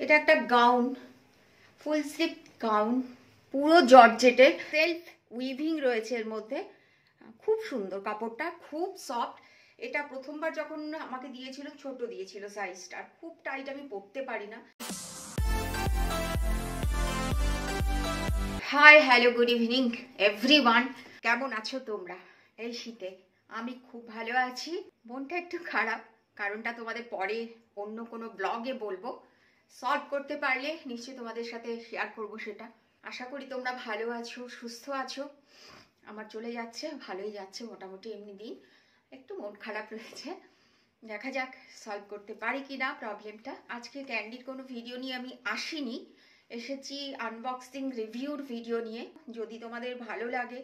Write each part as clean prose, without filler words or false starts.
এটা একটা gown, full sleeve gown, পুরো জর্জেটের, সেলফ উইভিং রয়েছে এর মধ্যে। খুব সুন্দর কাপড়টা, খুব সফট। এটা প্রথমবার যখন আমাকে দিয়েছিল ছোট দিয়েছিল সাইজটা, খুব টাইট আমি পরতে পারি না। Hi, hello, good evening everyone. কেমন আছো তোমরা এই শীতে? আমি খুব ভালো আছি। মনটা একটু খারাপ, কারণটা তোমাদের পরে অন্য কোনো ব্লগে বলবো। সলভ করতে পারলে নিশ্চয়ই তোমাদের সাথে শেয়ার করব সেটা। আশা করি তোমরা ভালো আছো, সুস্থ আছো। আমার চলে যাচ্ছে, ভালোই যাচ্ছে মোটামুটি। এমনি দিন একটু মন খারাপ রয়েছে, দেখা যাক সলভ করতে পারি কিনা প্রবলেমটা। আজকে ক্যান্ডির কোনো ভিডিও নিয়ে আমি আসিনি, এসেছি আনবক্সিং রিভিউর ভিডিও নিয়ে। যদি তোমাদের ভালো লাগে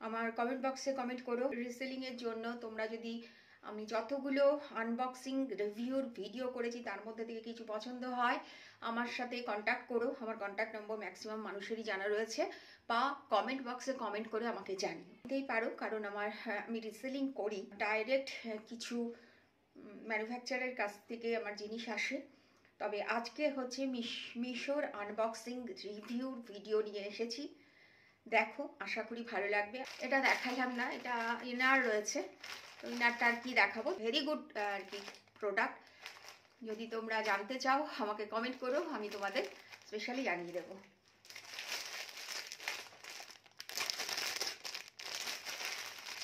আমার কমেন্ট বক্সে কমেন্ট করো। রিসেলিংয়ের জন্য তোমরা যদি আমি যতগুলো আনবক্সিং রিভিউর ভিডিও করেছি তার মধ্যে থেকে কিছু পছন্দ হয়, আমার সাথে কন্ট্যাক্ট করো। আমার কন্ট্যাক্ট নম্বর ম্যাক্সিমাম মানুষেরই জানা রয়েছে, বা কমেন্ট বক্সে কমেন্ট করে আমাকে জানিয়ে পারো। কারণ আমি রিসেলিং করি, ডাইরেক্ট কিছু ম্যানুফ্যাকচারের কাছ থেকে আমার জিনিস আসে। তবে আজকে হচ্ছে মিশোর আনবক্সিং রিভিউর ভিডিও নিয়ে এসেছি। দেখো, আশা করি ভালো লাগবে। এটা দেখালাম না, এটা ইনার রয়েছে, তো ইনারটা আর কি দেখাবো। ভেরি গুড আর কি প্রোডাক্ট। যদি তোমরা জানতে চাও আমাকে কমেন্ট করো, আমি তোমাদের স্পেশালি জানিয়ে দেবো।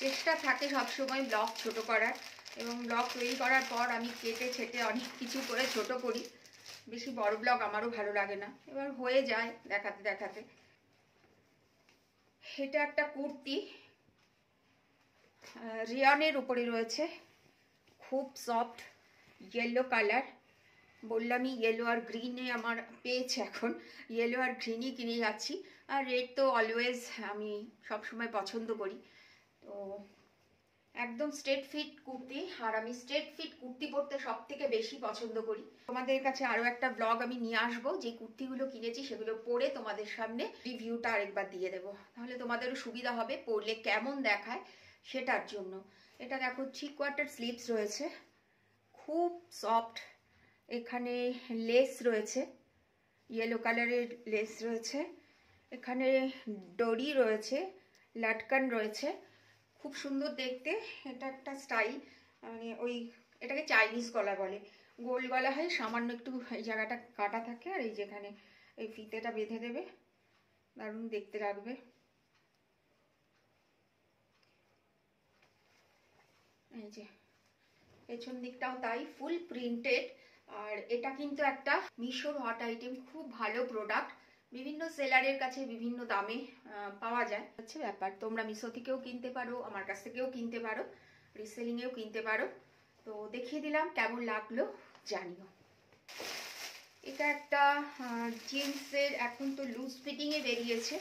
চেষ্টা থাকে সবসময় ব্লগ ছোট করার, এবং ব্লগ তৈরি করার পর আমি কেটে ছেটে অনেক কিছু করে ছোট করি। বেশি বড় ব্লগ আমারও ভালো লাগে না, এবার হয়ে যায় দেখাতে দেখাতে। এটা একটা কুর্তি, রিয়নের উপরে রয়েছে, খুব সফট ইয়েলো কালার। বললামই ইয়েলো আর গ্রিনে আমার পেয়েছে, এখন ইয়েলো আর গ্রিনই কিনে যাচ্ছি। আর রেড তো অলওয়েজ আমি সবসময় পছন্দ করি। তো একদম স্ট্রেট ফিট কুর্তি, আর আমি স্ট্রেট ফিট কুর্তি পরতে সব থেকে বেশি পছন্দ করি। তোমাদের কাছে আরও একটা ব্লগ আমি নিয়ে আসবো, যে কুর্তিগুলো কিনেছি সেগুলো পরে তোমাদের সামনে রিভিউটা আরেকবার দিয়ে দেবো, তাহলে তোমাদেরও সুবিধা হবে পরলে কেমন দেখায় সেটার জন্য। এটা দেখো, 3 কোয়ার্টার স্লিভস রয়েছে, খুব সফট। এখানে লেস রয়েছে, ইয়েলো কালারের লেস রয়েছে। এখানে ডরি রয়েছে, লাটকান রয়েছে, খুব সুন্দর দেখতে। এটা একটা স্টাইল, মানে এটাকে চাইনিজ গলা বলে। গোল গলা হয়, সামান্য একটু এই জায়গাটা কাটা থাকে, আর এই যেখানে এই ফিতেটা বেঁধে দেবে, দারুণ দেখতে লাগবে। এই যে পেছন দিকটাও তাই, ফুল প্রিন্টেড। আর এটা কিন্তু একটা মিশোর হট আইটেম, খুব ভালো প্রোডাক্ট। বিভিন্ন সেলারের কাছে বিভিন্ন দামে পাওয়া যায়, হচ্ছে ব্যাপার। তোমরা মিশো থেকেও কিনতে পারো, আমার কাছ থেকেও কিনতে পারো, রিসেলিংয়েও কিনতে পারো। তো দেখিয়ে দিলাম, কেমন লাগলো জানিও। এটা একটা জিন্সের, এখন তো লুজ ফিটিংয়ে বেরিয়েছে,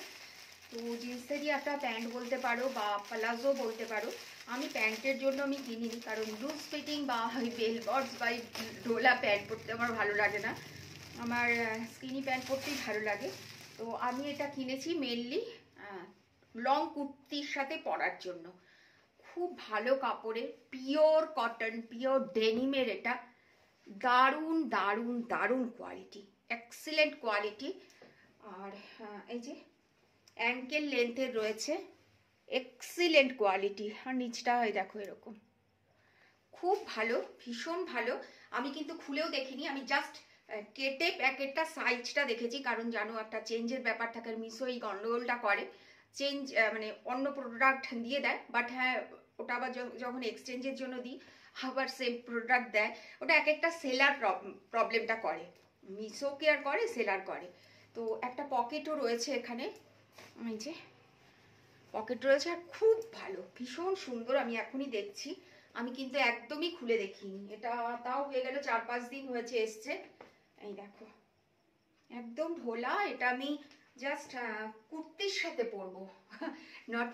তো জিন্সেরই একটা প্যান্ট বলতে পারো, বা প্লাজো বলতে পারো। আমি প্যান্টের জন্য আমি কিনিনি, কারণ লুজ ফিটিং বা বেল বটস বা ঢোলা প্যান্ট পরতে আমার ভালো লাগে না, আমার স্কিনি প্যান্ট পরতেই ভালো লাগে। তো আমি এটা কিনেছি মেনলি লং কুর্তির সাথে পরার জন্য। খুব ভালো কাপড়ের, পিওর কটন, পিওর ডেনিমের। এটা দারুণ দারুণ দারুণ কোয়ালিটি, এক্সিলেন্ট কোয়ালিটি। আর এই যে অ্যাঙ্কেল লেন্থের রয়েছে, এক্সিলেন্ট কোয়ালিটি। আর নিচটা হয় দেখো এরকম, খুব ভালো, ভীষণ ভালো। আমি কিন্তু খুলেও দেখিনি, আমি জাস্ট কেটে প্যাকেটটা সাইজটা দেখেছি, কারণ জানো একটা চেঞ্জের ব্যাপার থাকে। মিশো এই গন্ডগোলটা করে, চেঞ্জ মানে অন্য প্রোডাক্ট দিয়ে দেয়, বাট হ্যাঁ ওটা আবার যখন এক্সচেঞ্জের জন্য দিই আবার সেম প্রোডাক্ট দেয়। ওটা এক একটা সেলার প্রবলেমটা করে, মিশো কি আর করে, সেলার করে। তো একটা পকেটও রয়েছে এখানে, এই যে পকেট রয়েছে, আর খুব ভালো, ভীষণ সুন্দর। আমি এখনই দেখছি, আমি কিন্তু একদমই খুলে দেখিনি। এটা তাও হয়ে গেল 4-5 দিন হয়েছে এসছে। এই দেখো একদম ঢোলা। এটা আমি জাস্ট কুর্তির সাথে পরবো, নট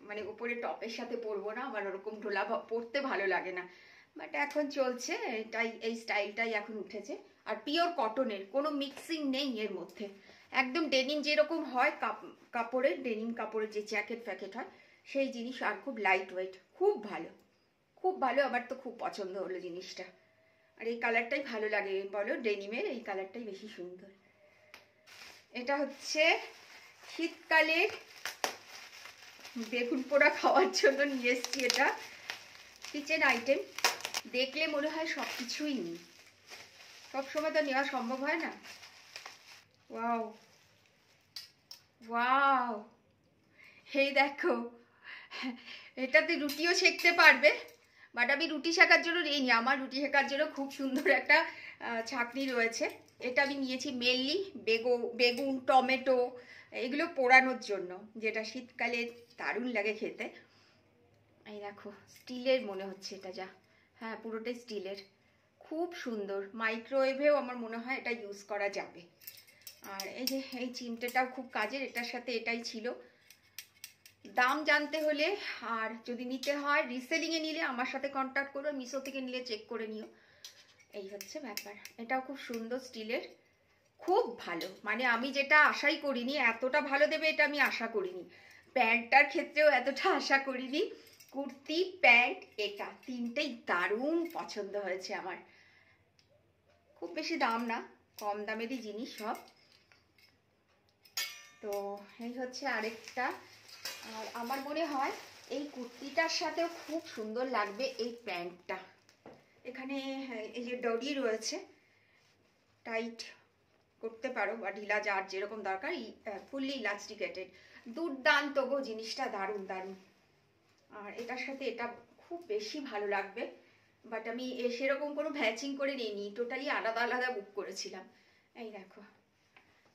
মানে উপরে টপের সাথে পরবো না, আমার ওরকম ঢোলা পরতে ভালো লাগে না। বাট এখন চলছে এটাই, এই স্টাইলটাই এখন উঠেছে। আর পিওর কটনের, কোনো মিক্সিং নেই এর মধ্যে, একদম ডেনিম যেরকম হয় কাপড়ের, ডেনিম কাপড়ের যে জ্যাকেট ফ্যাকেট হয় সেই জিনিস। আর খুব লাইট ওয়েট, খুব ভালো, খুব ভালো। আমার তো খুব পছন্দ হলো জিনিসটা, আর এই কালারটাই ভালো লাগে বলো, ডেনিমের এই কালারটাই বেশি সুন্দর। এটা হচ্ছে শীতকালের বেগুন পোড়া খাওয়ার জন্য নিয়ে এসেছি। এটা কিচেন আইটেম, দেখলে মনে হয় সব কিছুই নিই, সবসময় তো নেওয়া সম্ভব হয় না। ওয়াও ওয়াও, এই দেখো, এটাতে রুটিও সেঁকতে পারবে, বাট আমি রুটি শেখার জন্য নিইনি, আমার রুটি শেখার জন্য খুব সুন্দর একটা ছাঁকনি রয়েছে। এটা আমি নিয়েছি মেনলি বেগুন টমেটো এগুলো পোড়ানোর জন্য, যেটা শীতকালে দারুণ লাগে খেতে। এই দেখো স্টিলের মনে হচ্ছে এটা, যা হ্যাঁ পুরোটাই স্টিলের, খুব সুন্দর। মাইক্রোওয়েভেও আমার মনে হয় এটা ইউজ করা যাবে। আর এই যে এই চিমটেটাও খুব কাজের, এটার সাথে এটাই ছিল। দাম জানতে হলে আর যদি নিতে হয় রিসেলিংয়ে নিলে আমার সাথে কন্ট্যাক্ট করো, মিশো থেকে নিলে চেক করে নিও। এই হচ্ছে ব্যাপার। এটাও খুব সুন্দর স্টিলের, খুব ভালো, মানে আমি যেটা আশাই করিনি এতটা ভালো দেবে এটা আমি আশা করিনি। প্যান্টটার ক্ষেত্রেও এতটা আশা করিনি। কুর্তি প্যান্ট এটা তিনটেই দারুণ পছন্দ হয়েছে আমার। খুব বেশি দাম না, কম দামেরই জিনিস সব। তো এই হচ্ছে আরেকটা। আর আমার মনে হয় এই কুর্তিটার সাথেও খুব সুন্দর লাগবে এই প্যান্টটা। এখানে এই যে ডরি রয়েছে, টাইট করতে পারো বা ঢিলা যার যেরকম দরকার, ফুললি ইলাস্টিকেটেড, দুর্দান্ত গো জিনিসটা, দারুণ দারুণ। আর এটার সাথে এটা খুব বেশি ভালো লাগবে, বাট আমি সেরকম কোনো ম্যাচিং করে নিইনি, টোটালি আলাদা আলাদা বুক করেছিলাম। এই দেখো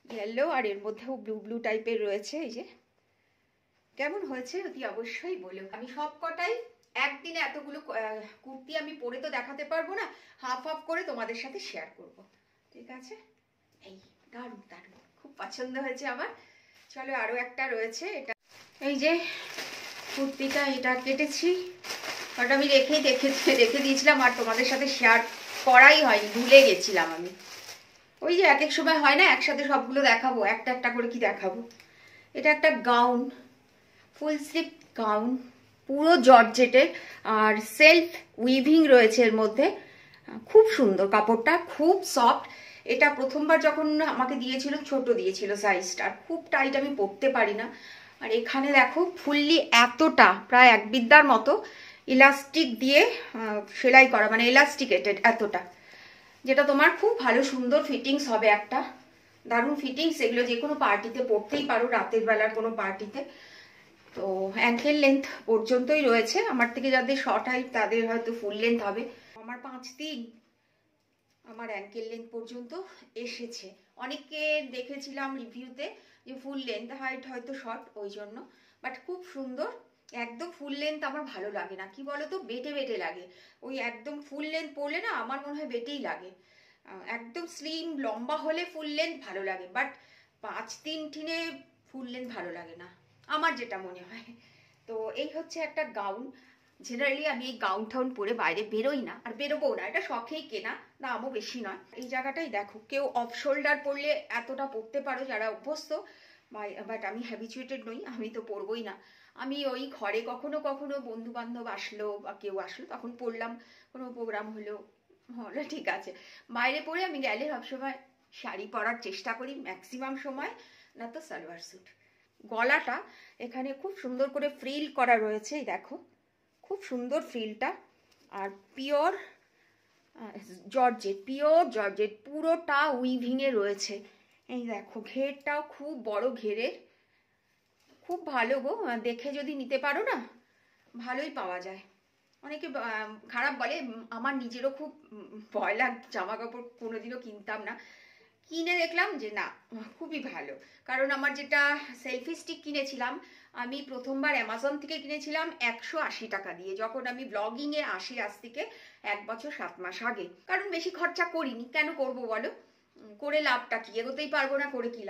ইয়েলো, আর এর মধ্যেও ব্লু ব্লু টাইপের রয়েছে। এই যে কেমন হয়েছে অতি অবশ্যই বলো। আমি সব কটাই একদিনে এতগুলো কুর্তি আমি পরে তো দেখাতে পারবো না, হাফ হাফ করে তোমাদের সাথে শেয়ার করব, ঠিক আছে? এই দারুণ দারুণ, খুব পছন্দ হয়েছে আমার। চলো আরো একটা রয়েছে, এটা এই যে কুর্তিটা, এটা কেটেছি, ওটা আমি রেখে দিয়েছিলাম আর তোমাদের সাথে শেয়ার করাই হয়নি, ভুলে গেছিলাম আমি। ওই যে এক এক সময় হয় না একসাথে সবগুলো দেখাবো, একটা একটা করে কি দেখাবো। এটা একটা গাউন, ফুল স্লিভ গাউন, পুরো জর্জেটের, আর সেলফ উইভিং রয়েছে এর মধ্যে, খুব সুন্দর কাপড়টা, খুব সফট। এটা প্রথমবার যখন আমাকে দিয়েছিল ছোট দিয়েছিল সাইজটা, খুব টাইট আমি পরতে পারি না। আর এখানে দেখো ফুললি এতটা প্রায় এক বিদ্যার মতো ইলাস্টিক দিয়ে সেলাই করা, মানে ইলাস্টিকেটেড এতটা, যেটা তোমার খুব ভালো সুন্দর ফিটিংস হবে, একটা দারুণ ফিটিংস। এগুলো যে কোনো পার্টিতে পরতেই পারো, রাতের বেলার কোনো পার্টিতে। তো অ্যাঙ্কেল লেন্থ পর্যন্তই রয়েছে, আমার থেকে যাদের শর্ট হাইট তাদের হয়তো ফুল লেন্থ হবে। আমার 5'3", আমার অ্যাঙ্কেল লেন্থ পর্যন্ত এসেছে। অনেকে দেখেছিলাম রিভিউতে যে ফুল লেন্থ, হাইট হয়তো শর্ট ওই জন্য, বাট খুব সুন্দর। একদম ফুল লেন্থ আমার ভালো লাগে না, কি বলতো বেটে বেটে লাগে। ওই একদম ফুল লেন্থ পরলে না আমার মনে হয় বেটেই লাগে। একদম স্লিম লম্বা হলে ফুল লেন্থ ভালো লাগে, বাট 5'3" ঠিনে ফুল লেন্থ ভালো লাগে না আমার, যেটা মনে হয়। তো এই হচ্ছে একটা গাউন। জেনারেলি আমি এই গাউন টাউন পরে বাইরে বেরোই না, আর বেরোবো না, এটা শখেই কেনা, দামও বেশি নয়। এই জায়গাটাই দেখো, কেউ অফ শোল্ডার পরলে এতটা পরতে পারো যারা অভ্যস্ত, বাট আমি হ্যাবিচুয়েটেড নই, আমি তো পরবই না। আমি ওই ঘরে কখনো কখনো বন্ধু বান্ধব আসলো বা কেউ আসলো তখন পরলাম, কোনো প্রোগ্রাম হলো ঠিক আছে। বাইরে পরে আমি গেলে সবসময় শাড়ি পরার চেষ্টা করি ম্যাক্সিমাম সময়, না তো সালোয়ার স্যুট। গলাটা এখানে খুব সুন্দর করে ফ্রিল করা রয়েছে, এই দেখো খুব সুন্দর ফ্রিলটা। আর পিওর জর্জেট পুরোটা উইভিংয়ে রয়েছে। এই দেখো ঘেরটাও খুব বড় ঘেরের, খুব ভালো গো, দেখে যদি নিতে পারো না ভালোই পাওয়া যায়। অনেকে খারাপ বলে, আমার নিজেরও খুব ভয় লাগ জামা কাপড় কোনোদিনও কিনতাম না, কিনে দেখলাম যে না খুবই ভালো। কারণ আমার যেটা সেলফি স্টিক কিনেছিলাম আমি প্রথমবার অ্যামাজন থেকে কিনেছিলাম 180 টাকা দিয়ে, যখন আমি ব্লগিংয়ে আসি আজ থেকে 1 বছর 7 মাস আগে। কারণ বেশি খরচা করিনি, কেন করব বলো, করে লাভটা কি, এগোতেই পারবো না, করে কি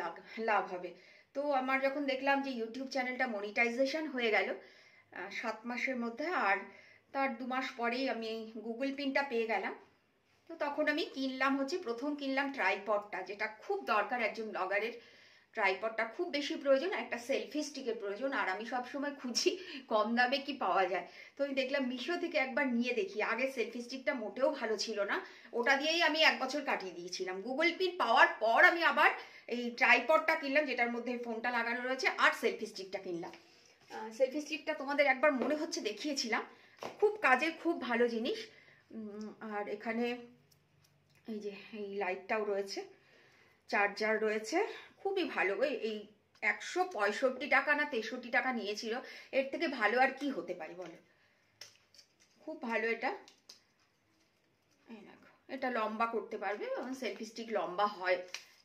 লাভ হবে। তো আমার যখন দেখলাম যে ইউটিউব চ্যানেলটা মনিটাইজেশন হয়ে গেল 7 মাসের মধ্যে, আর তার 2 মাস পরেই আমি গুগল পিনটা পেয়ে গেলাম, তো তখন আমি কিনলাম হচ্ছে, প্রথম কিনলাম ট্রাইপডটা, যেটা খুব দরকার একজন ব্লগারের। ট্রাইপডটা খুব বেশি প্রয়োজন, একটা সেলফি স্টিকের প্রয়োজন। আর আমি সবসময় খুঁজি কম দামে কি পাওয়া যায়, তো আমি দেখলাম মিশো থেকে একবার নিয়ে দেখি। আগে সেলফি স্টিকটা মোটেও ভালো ছিল না, ওটা দিয়েই আমি 1 বছর কাটিয়ে দিয়েছিলাম। গুগল পিন পাওয়ার পর আমি আবার এই ট্রাইপডটা কিনলাম, যেটার মধ্যে ফোনটা লাগানো রয়েছে, আর সেলফি স্টিকটা কিনলাম। সেলফি স্টিকটা তোমাদের একবার মনে হচ্ছে দেখিয়েছিলাম, খুব কাজের, খুব ভালো জিনিস। আর এখানে এই যে এই লাইটটাও রয়েছে, চার্জার রয়েছে, খুবই ভালো। এই 165 টাকা না 63 টাকা নিয়েছিল, এর থেকে ভালো আর কি হতে পারে বলো, খুব ভালো এটা। এই দেখো, এটা লম্বা করতে পারবে, সেলফি স্টিক লম্বা হয়,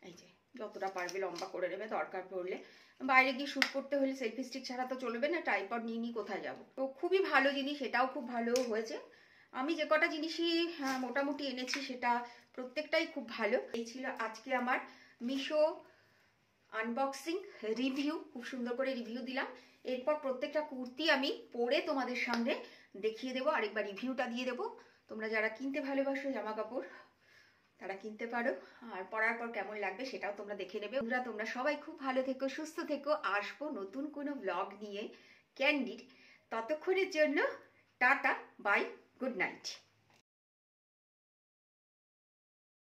এই যে যতটা পারবে লম্বা করে নেবে, দরকার পড়লে বাইরে গিয়ে শ্যুট করতে হলে সেলফি স্টিক ছাড়া তো চলবে না, ট্রাইপড নিয়ে কোথায় যাবো। তো খুবই ভালো জিনিস, এটাও খুব ভালো হয়েছে। আমি যে কটা জিনিসই মোটামুটি এনেছি সেটা প্রত্যেকটাই খুব ভালো। এই ছিল আজকে আমার মিশো আনবক্সিং রিভিউ, খুব সুন্দর করে রিভিউ দিলাম। এরপর প্রত্যেকটা কুর্তি আমি পরে তোমাদের সামনে দেখিয়ে দেবো, আরেকবার রিভিউটা দিয়ে দেবো। তোমরা যারা কিনতে ভালোবাসো জামা কাপড়, তারা কিনতে পারো, আর পরার পর কেমন লাগবে সেটাও তোমরা দেখে নেবে। তোমরা সবাই খুব ভালো থেকো, সুস্থ থেকো। আসবো নতুন কোনো ব্লগ নিয়ে, ক্যান্ডিড। ততক্ষণের জন্য টাটা, বাই, গুড নাইট।